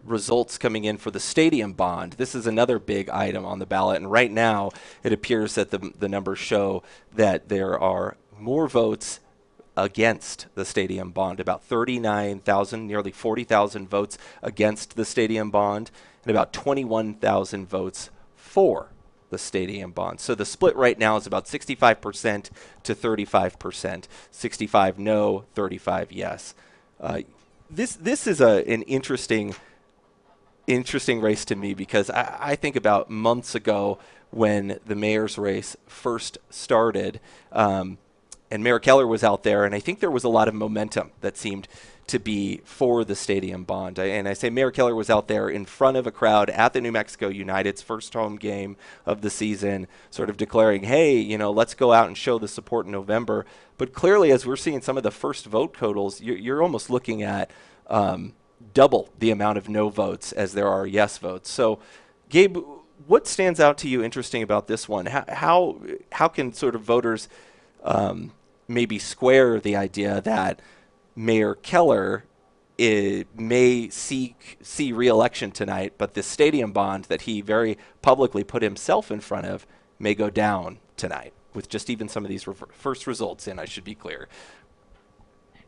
results coming in for the stadium bond. This is another big item on the ballot, and right now it appears that the numbers show that there are more votes against the stadium bond, about 39,000, nearly 40,000 votes against the stadium bond, and about 21,000 votes for the stadium bond. So the split right now is about 65% to 35%. 65 no, 35 yes. This is an interesting race to me, because I think about months ago when the mayor's race first started, and Mayor Keller was out there, and I think there was a lot of momentum that seemed to be for the stadium bond. And I say Mayor Keller was out there in front of a crowd at the New Mexico United's first home game of the season, sort of declaring, hey, let's go out and show the support in November. But clearly, as we're seeing some of the first vote totals, you're almost looking at double the amount of no votes as there are yes votes. So, Gabe, what stands out to you interesting about this one? How can sort of voters maybe square the idea that Mayor Keller may see re-election tonight, but the stadium bond that he very publicly put himself in front of may go down tonight with just even some of these first results in, I should be clear.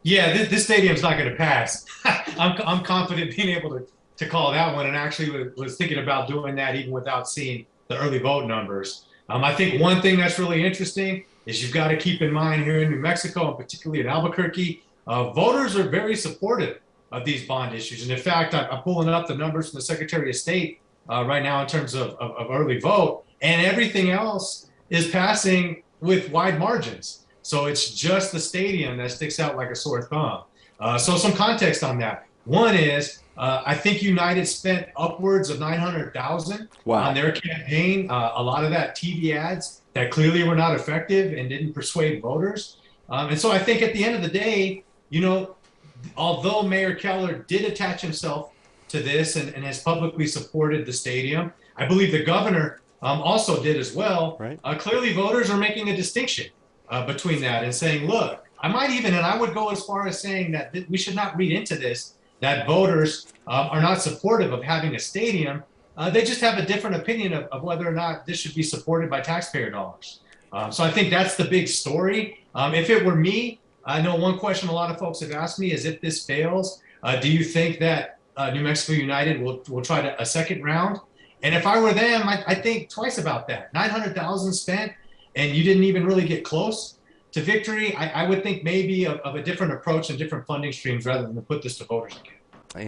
Yeah, this stadium's not going to pass. I'm confident being able to call that one, and actually was thinking about doing that even without seeing the early vote numbers. I think one thing that's really interesting is you've got to keep in mind here in New Mexico, and particularly in Albuquerque, voters are very supportive of these bond issues. And in fact, I'm pulling up the numbers from the Secretary of State right now in terms of early vote, and everything else is passing with wide margins. So it's just the stadium that sticks out like a sore thumb. So some context on that. One is, I think United spent upwards of $900,000 on their campaign. A lot of that TV ads that clearly were not effective and didn't persuade voters. And so I think at the end of the day, although Mayor Keller did attach himself to this and has publicly supported the stadium, I believe the governor also did as well. Right. Clearly voters are making a distinction between that and saying, look, and I would go as far as saying that we should not read into this that voters are not supportive of having a stadium. They just have a different opinion of whether or not this should be supported by taxpayer dollars. So I think that's the big story. If it were me, I know one question a lot of folks have asked me is, if this fails, do you think that New Mexico United will try a second round? And if I were them, I think twice about that. $900,000 spent, and you didn't even really get close to victory. I would think maybe of a different approach and different funding streams rather than to put this to voters again.